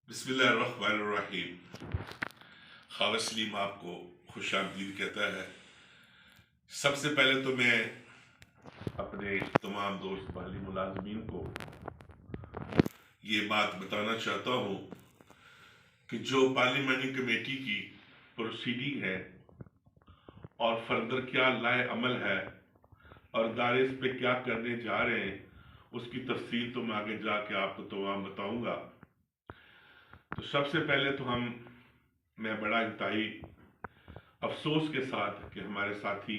بسم اللہ الرحمن الرحیم۔ خواجہ سلیم آپ کو خوش آمدید کہتا ہے۔ سب سے پہلے تو میں اپنے تمام دوست مالی ملازمین کو یہ بات بتانا چاہتا ہوں کہ جو پارلیمانی کمیٹی کی پروسیڈنگ ہے اور فردر کیا لائے عمل ہے اور ادارے اس پہ کیا کرنے جا رہے ہیں، اس کی تفصیل تو میں آگے جا کے آپ کو تمام بتاؤں گا۔ تو سب سے پہلے تو میں بڑا انتہائی افسوس کے ساتھ کہ ہمارے ساتھی،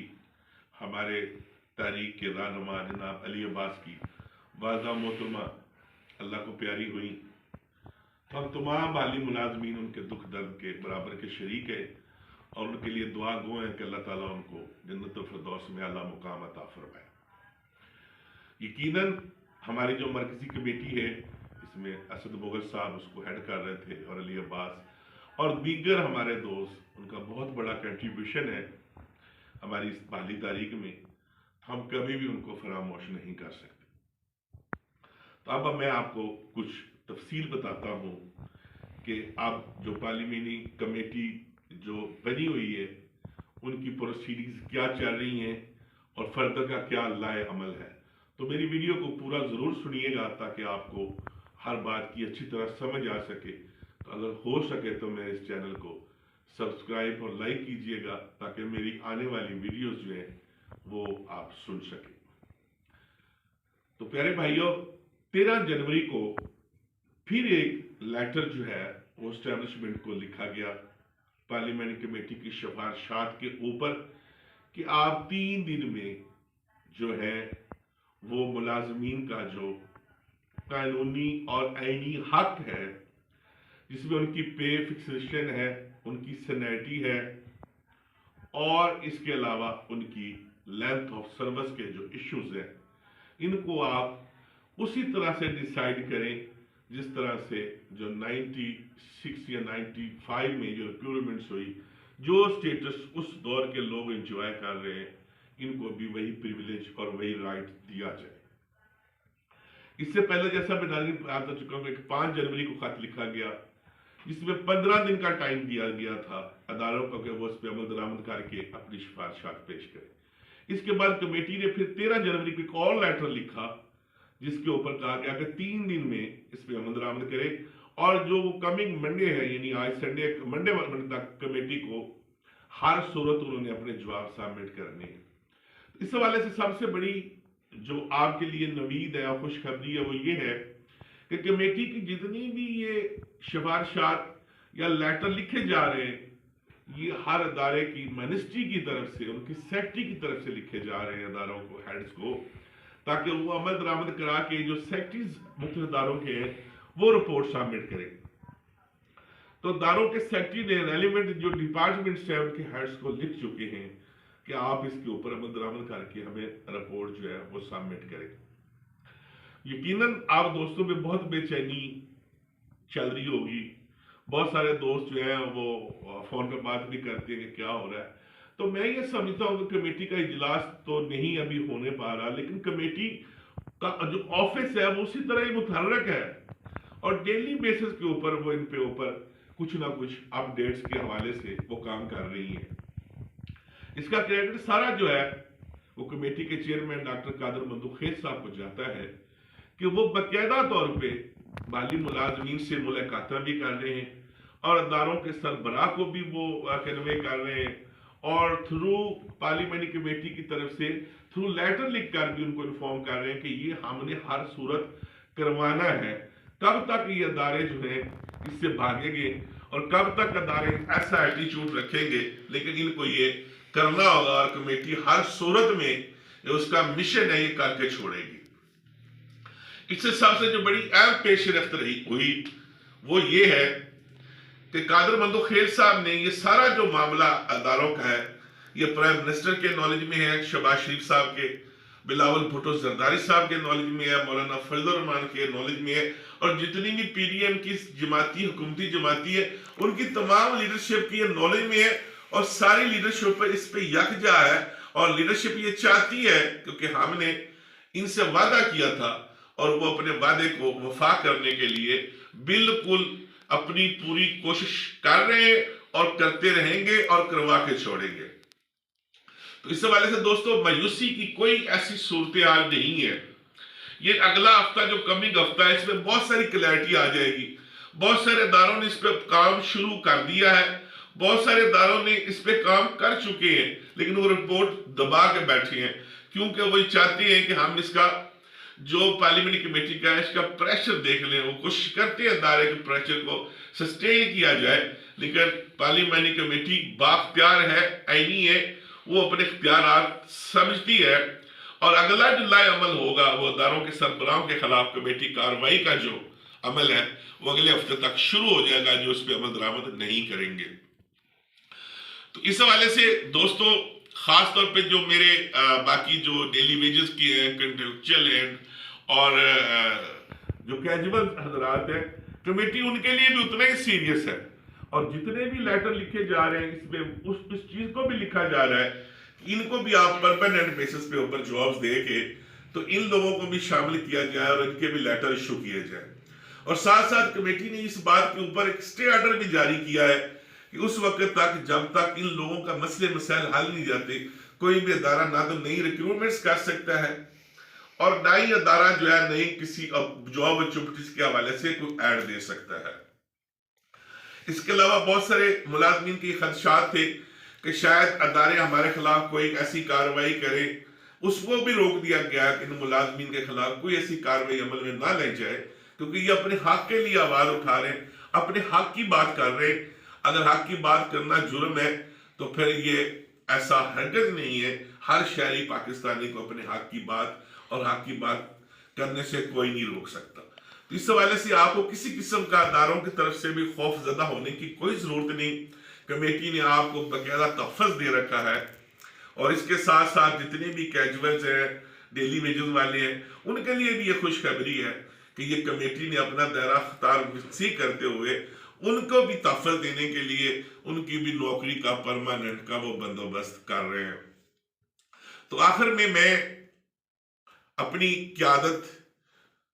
ہمارے تحریک کے رہنما جناب علی عباس کی والدہ محترمہ اللہ کو پیاری ہوئی، تو ہم تمام مالی ملازمین ان کے دکھ درد کے برابر کے شریک ہیں اور ان کے لیے دعا گو ہیں کہ اللہ تعالیٰ ان کو جنت الفردوس میں اعلیٰ مقام عطا فرمائے۔ یقیناً ہماری جو مرکزی کمیٹی ہے، اس میں اسد مغل صاحب اس کو ہیڈ کر رہے تھے اور علی عباس اور دیگر ہمارے دوست، ان کا بہت بڑا کنٹریبیوشن ہے ہماری اس مالی تاریخ میں، ہم کبھی بھی ان کو فراموش نہیں کر سکتے۔ تو اب میں آپ کو کچھ تفصیل بتاتا ہوں کہ اب جو پارلیمانی کمیٹی جو بنی ہوئی ہے ان کی پروسیڈنگز کیا چل رہی ہیں اور فردر کا کیا لائے عمل ہے۔ تو میری ویڈیو کو پورا ضرور سنیے گا تاکہ آپ کو ہر بات کی اچھی طرح سمجھ آ سکے۔ تو اگر ہو سکے تو میرے اس چینل کو سبسکرائب اور لائک کیجئے گا تاکہ میری آنے والی ویڈیوز جو ہیں وہ آپ سن سکیں۔ تو پیارے بھائیوں، 13 جنوری کو پھر ایک لیٹر جو ہے وہ اسٹیبلشمنٹ کو لکھا گیا پارلیمانی کمیٹی کی سفارشات کے اوپر کہ آپ 3 دن میں جو ہے وہ ملازمین کا جو قانونی اور آئینی حق ہے، جس میں ان کی پے فکسیشن ہے، ان کی سینیٹی ہے اور اس کے علاوہ ان کی لینتھ آف سروس کے جو ایشوز ہیں، ان کو آپ اسی طرح سے ڈیسائیڈ کریں جس طرح سے جو 96 یا 95 میں جو ریکیورمنٹس ہوئی، جو سٹیٹس اس دور کے لوگ انجوائے کر رہے ہیں، ان کو بھی وہی پریویلیج اور وہی رائٹ دیا جائے۔ اس سے پہلے جیسا میں ناظرین بتا چکا ہوں کہ 5 جنوری کو خط لکھا گیا جس میں 15 دن کا ٹائم دیا گیا تھا اداروں کو کہ وہ اس پہ عمل درآمد کر کے اپنی سفارشات پیش کریں۔ اس کے بعد کمیٹی نے پھر 13 جنوری کو ایک اور لیٹر لکھا جس کے اوپر کہا گیا کہ 3 دن میں اس پہ عمل درآمد کرے اور جو وہ کمنگ منڈے ہے، یعنی آج سنڈے منڈے تک کمیٹی کو ہر صورت انہوں نے اپنے جواب سبمٹ کرنے ہیں۔ اس حوالے سے سب سے بڑی جو آپ کے لیے نوید ہے اور خوشخبری ہے وہ یہ ہے کہ کمیٹی کی جتنی بھی یہ سفارشات یا لیٹر لکھے جا رہے ہیں، یہ ہر ادارے کی منسٹری کی طرف سے، ان کی سیکٹری کی طرف سے لکھے جا رہے ہیں اداروں کو، ہیڈز کو، تاکہ وہ عمل درآمد کرا کے جو سیکٹریز مختلف اداروں کے ہیں وہ رپورٹ سبمٹ کریں۔ تو اداروں کے سیکٹری نے ریلیونٹ جو ڈپارٹمنٹس ہیں ان کے ہیڈز کو لکھ چکے ہیں کہ آپ اس کے اوپر عمل درآمد کر کے ہمیں رپورٹ جو ہے وہ سبمٹ کریں۔ یقیناً آپ دوستوں میں بہت بے چینی چل رہی ہوگی، بہت سارے دوست جو ہیں وہ فون پر بات بھی کرتے ہیں کہ کیا ہو رہا ہے۔ تو میں یہ سمجھتا ہوں کہ کمیٹی کا اجلاس تو نہیں ابھی ہونے پا رہا، لیکن کمیٹی کا جو آفس ہے وہ اسی طرح ہی متحرک ہے اور ڈیلی بیسس کے اوپر وہ ان پہ اوپر کچھ نہ کچھ اپ ڈیٹس کے حوالے سے وہ کام کر رہی ہیں۔ اس کا کریڈٹ سارا جو ہے وہ کمیٹی کے چیئرمین ڈاکٹر قادر مندو خیز صاحب کو جاتا ہے کہ وہ باقاعدہ طور پہ مالی ملازمین سے ملاقاتیں بھی کر رہے ہیں اور اداروں کے سربراہ کو بھی وہ کنوے کر رہے ہیں اور تھرو پارلیمانی کمیٹی کی طرف سے تھرو لیٹر لکھ کر بھی ان کو انفارم کر رہے ہیں کہ یہ ہم نے ہر صورت کروانا ہے۔ کب تک یہ ادارے جو ہیں اس سے بھاگیں گے اور کب تک ادارے ایسا ایٹیچیوڈ رکھیں گے، لیکن ان کو یہ کرنا ہوگا اور کمیٹی ہر صورت میں اس کا مشن ہے یہ کر کے چھوڑے گی۔ اس سے سب سے جو بڑی اہم پیش رفت رہی ہوئی وہ یہ ہے کہ قادر مندو خیز صاحب نے یہ سارا جو معاملہ اداروں کا ہے یہ پرائم منسٹر کے نالج میں ہے، شہباز شریف صاحب کے، بلاول بھٹو زرداری صاحب کے نالج میں ہے، مولانا فضل الرحمان کے نالج میں ہے اور جتنی بھی پی ڈی ایم کی جماعتی حکومتی جماعتی ہے ان کی تمام لیڈرشپ کی یہ نالج میں ہے اور ساری لیڈرشپ اس پہ یکجا ہے اور لیڈرشپ یہ چاہتی ہے کیونکہ ہم نے ان سے وعدہ کیا تھا اور وہ اپنے وعدے کو وفا کرنے کے لیے بالکل اپنی پوری کوشش کر رہے ہیں اور کرتے رہیں گے اور کروا کے چھوڑیں گے۔ تو اس حوالے سے دوستو مایوسی کی کوئی ایسی صورتحال نہیں ہے۔ یہ اگلا ہفتہ جو کمنگ ہفتہ ہے اس میں بہت ساری کلیئرٹی آ جائے گی۔ بہت سارے اداروں نے اس پہ کام شروع کر دیا ہے، بہت سارے اداروں نے اس پہ کام کر چکے ہیں، لیکن وہ رپورٹ دبا کے بیٹھے ہیں کیونکہ وہ چاہتے ہیں کہ ہم اس کا جو پارلیمنٹری کمیٹی کا ہے اس کا پریشر دیکھ لیں۔ وہ کوشش کرتے ہیں ادارے کے پریشر کو سسٹین کیا جائے، لیکن پارلیمنٹری کمیٹی بااختیار ہے، آئینی ہے، وہ اپنے اختیارات سمجھتی ہے، اور اگلا جو لائے عمل ہوگا وہ اداروں کے سربراہوں کے خلاف کمیٹی کارروائی کا جو عمل ہے وہ اگلے ہفتے تک شروع ہو جائے گا، جو اس پہ عمل درآمد نہیں کریں گے۔ تو اس حوالے سے دوستو خاص طور پہ جو میرے باقی جو ڈیلی ویجز کی ہیں، کنٹریکچوئل ہیں اور جو کیجول حضرات ہیں، کمیٹی ان کے لیے بھی اتنا ہی سیریس ہے، اور جتنے بھی لیٹر لکھے جا رہے ہیں اس میں اس چیز کو بھی لکھا جا رہا ہے کہ ان کو بھی آپ پرماننٹ بیسس پہ اوپر جابز دے کے تو ان لوگوں کو بھی شامل کیا جائے اور ان کے بھی لیٹر ایشو کیے جائے۔ اور ساتھ ساتھ کمیٹی نے اس بات کے اوپر ایک اسٹے آرڈر بھی جاری کیا ہے کہ اس وقت تک جب تک ان لوگوں کا مسئلے مسائل حل نہیں جاتے کوئی بھی ادارہ نہ تو نئی ریکروٹمنٹس کر سکتا ہے اور نہ ہی ادارہ جو ہے نئی کسی جاب اپرچونٹیز کے حوالے سے کوئی ایڈ دے سکتا ہے۔ اس کے علاوہ بہت سارے ملازمین کے خدشات تھے کہ شاید ادارے ہمارے خلاف کوئی ایسی کارروائی کریں، اس کو بھی روک دیا گیا کہ ان ملازمین کے خلاف کوئی ایسی کارروائی عمل میں نہ لے جائے، کیونکہ یہ اپنے حق کے لیے آواز اٹھا رہے ہیں، اپنے حق کی بات کر رہے ہیں۔ اگر حق کی بات کرنا جرم ہے تو پھر یہ ایسا ہرگز نہیں ہے۔ ہر شہری پاکستانی کو اپنے حق کی بات اور حق کی بات کرنے سے کوئی نہیں روک سکتا۔ تو اس حوالے سے آپ کو کسی قسم کا اداروں کی طرف سے بھی خوف زدہ ہونے کی کوئی ضرورت نہیں۔ کمیٹی نے آپ کو باقاعدہ تحفظ دے رکھا ہے، اور اس کے ساتھ ساتھ جتنے بھی کیجولز ہیں، ڈیلی ویجز والے ہیں، ان کے لیے بھی یہ خوشخبری ہے کہ یہ کمیٹی نے اپنا دائرہ اختیار وسیع کرتے ہوئے ان کو بھی تحفظ دینے کے لیے ان کی بھی نوکری کا پرماننٹ کا وہ بندوبست کر رہے ہیں۔ تو آخر میں اپنی قیادت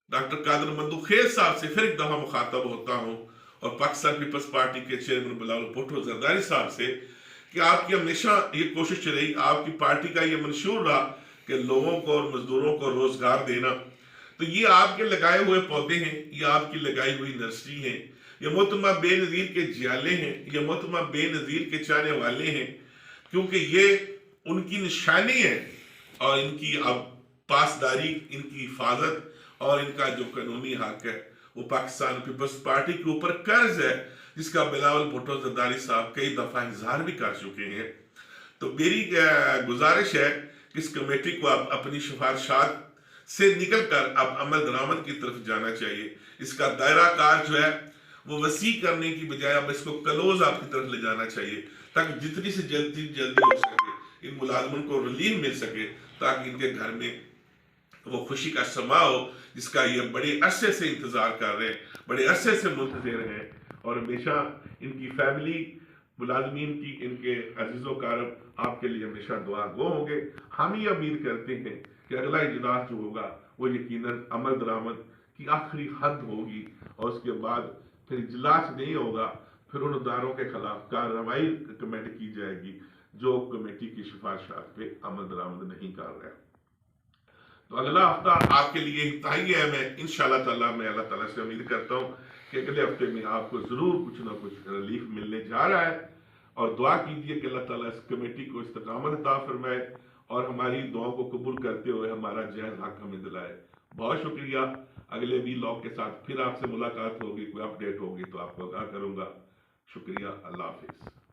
ڈاکٹر قادر مندوخیل صاحب سے پھر ایک دفعہ مخاطب ہوتا ہوں، اور پاکستان پیپلز پارٹی کے چیئرمین بلاول بھٹو زرداری صاحب سے کہ آپ کی ہمیشہ یہ کوشش رہی، آپ کی پارٹی کا یہ منشور رہا کہ لوگوں کو اور مزدوروں کو روزگار دینا۔ تو یہ آپ کے لگائے ہوئے پودے ہیں، یہ آپ کی لگائی ہوئی نرسری ہیں، یہ محترمہ بے نظیر کے جیالے ہیں، یہ محترمہ بے نظیر کے چاہنے والے ہیں، کیونکہ یہ ان کی نشانی ہے، اور ان کی اب پاسداری، ان کی حفاظت اور ان کا جو قانونی حق ہے وہ پاکستان پیپلز پارٹی کے اوپر قرض ہے، جس کا بلاول بھٹو زرداری صاحب کئی دفعہ اظہار بھی کر چکے ہیں۔ تو میری گزارش ہے کہ اس کمیٹی کو اب اپنی سفارشات سے نکل کر اب عمل درآمد کی طرف جانا چاہیے۔ اس کا دائرہ کار جو ہے وہ وسیع کرنے کی بجائے اب اس کو کلوز آپ کی طرف لے جانا چاہیے، تاکہ جتنی سے جلدی ہو سکے ان ملازمین کو ریلیف مل سکے، تاکہ ان کے گھر میں وہ خوشی کا سما ہو جس کا یہ بڑے عرصے سے انتظار کر رہے ہیں، بڑے عرصے سے منتظر ہیں، اور ہمیشہ ان کی فیملی ملازمین کی، ان کے عزیز و اقارب آپ کے لیے ہمیشہ دعا گو ہوں گے۔ ہم یہ امید کرتے ہیں کہ اگلا اجلاس جو ہوگا وہ یقیناً عمل درآمد کی آخری حد ہوگی، اور اس کے بعد پھر اجلاس نہیں ہوگا، پھر ان اداروں کے خلاف کارروائی ریکمینڈ کی جائے گی جو کمیٹی کی سفارشات پہ عمل درآمد نہیں کر رہے۔ تو اگلا ہفتہ آپ کے لیے انتہائی اہم ہے۔ انشاءاللہ تعالیٰ میں اللہ تعالیٰ سے امید کرتا ہوں کہ اگلے ہفتے میں آپ کو ضرور کچھ نہ کچھ ریلیف ملنے جا رہا ہے، اور دعا کیجئے کہ اللہ تعالیٰ اس کمیٹی کو استقامت عطا فرمائے اور ہماری دعاؤں کو قبول کرتے ہوئے ہمارا جائز حق ہمیں دلائے۔ بہت شکریہ۔ اگلے ویلاگ کے ساتھ پھر آپ سے ملاقات ہوگی، کوئی اپڈیٹ ہوگی تو آپ کو آگاہ کروں گا۔ شکریہ، اللہ حافظ۔